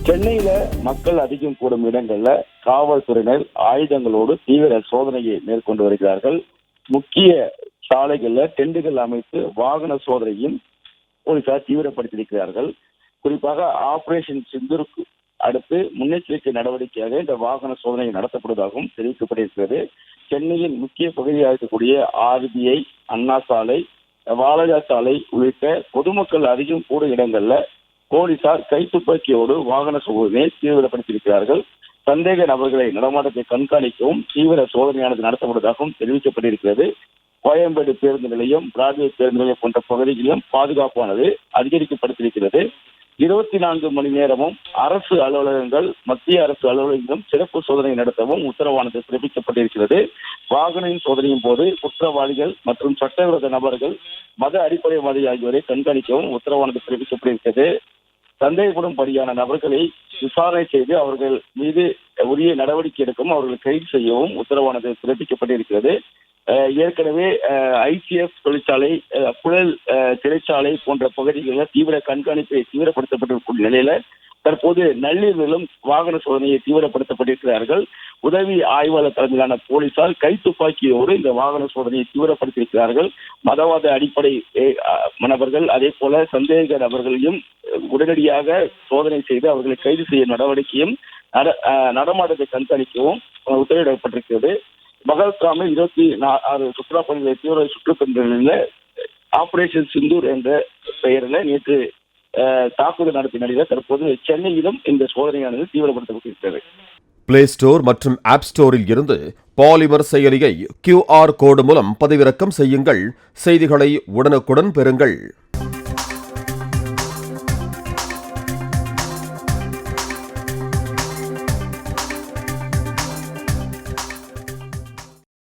சென்னையில மக்கள் அதிகம் கூடும் இடங்கள்ல காவல்துறையினர் ஆயுதங்களோடு தீவிர சோதனையை மேற்கொண்டு வருகிறார்கள். முக்கிய சாலைகள்ல டெண்டுகள் அமைத்து வாகன சோதனையும் போலீசார் தீவிரப்படுத்தியிருக்கிறார்கள். குறிப்பாக ஆபரேஷன் சிந்தூருக்கு அடுத்து முன்னெச்சரிக்கை நடவடிக்கையாக இந்த வாகன சோதனை நடத்தப்படுவதாகவும் தெரிவிக்கப்பட்டிருக்கிறது. சென்னையின் முக்கிய பகுதியாக இருக்கக்கூடிய ஆர்பிஐ, அண்ணா சாலை, வாலஜா சாலை உள்ளிட்ட பொதுமக்கள் அதிகம் கூடும் இடங்கள்ல போலீசார் கைத்துப்பாக்கியோடு வாகன சோதனையை தீவிரப்படுத்தியிருக்கிறார்கள். சந்தேக நபர்களை நடமாட்டத்தை கண்காணிக்கவும் தீவிர சோதனையானது நடத்தப்படுவதாகவும் தெரிவிக்கப்பட்டிருக்கிறது. கோயம்பேடு பேருந்து நிலையம், பிராட்வே பேருந்து நிலையம் போன்ற பகுதிகளிலும் பாதுகாப்பானது அதிகரிக்கப்பட்டிருக்கிறது. 24 மணி நேரமும் அரசு அலுவலகங்கள், மத்திய அரசு அலுவலகங்களும் சிறப்பு சோதனை நடத்தவும் உத்தரவானது பிறப்பிக்கப்பட்டிருக்கிறது. வாகன சோதனையின் போது குற்றவாளிகள் மற்றும் சட்டவிரோத நபர்கள், மத அடிப்படைவாதி ஆகியோரை கண்காணிக்கவும் உத்தரவானது பிறப்பிக்கப்பட்டிருக்கிறது. சந்தேகப்படும்படியான நபர்களை விசாரணை செய்து அவர்கள் மீது உரிய நடவடிக்கை எடுக்கவும் அவர்களை கைது செய்யவும் உத்தரவானது பிறப்பிக்கப்பட்டிருக்கிறது. ஏற்கனவே ஐசிஎஃப் தொழிற்சாலை, புழல் சிறைச்சாலை போன்ற பகுதிகளில் தீவிர கண்காணிப்பை தீவிரப்படுத்தப்பட்டிருக்கும் நிலையில தற்போது நள்ளிரவிலும் வாகன சோதனையை தீவிரப்படுத்தப்பட்டிருக்கிறார்கள். உதவி ஆய்வாளர் தலைமையிலான போலீசார் கைத்துப்பாக்கியோடு இந்த வாகன சோதனையை தீவிரப்படுத்தியிருக்கிறார்கள். மதவாத அடிப்படை நபர்கள், அதே போல சந்தேக நபர்களையும் உடனடியாக சோதனை செய்து அவர்களை கைது செய்ய நடவடிக்கையும் நடமாட்டத்தை கண்காணிக்கவும் உத்தரவிடப்பட்டிருக்கிறது. பகல்காமில் 26 சுற்றுலா பயணிகளை தீவிர சுற்றுப்பயணிகளில் ஆபரேஷன் சிந்தூர் என்ற பெயரில் நேற்று தாக்குதல் நடத்திய நிலையில் தற்போது சென்னையிலும் இந்த சோதனையானது தீவிரப்படுத்தப்பட்டிருக்கிறது. பிளே ஸ்டோர் மற்றும் ஆப் ஸ்டோரில் இருந்து பாலிமர் செயலியை QR கோடு மூலம் பதிவிறக்கம் செய்யுங்கள். செய்திகளை உடனுக்குடன் பெறுங்கள்.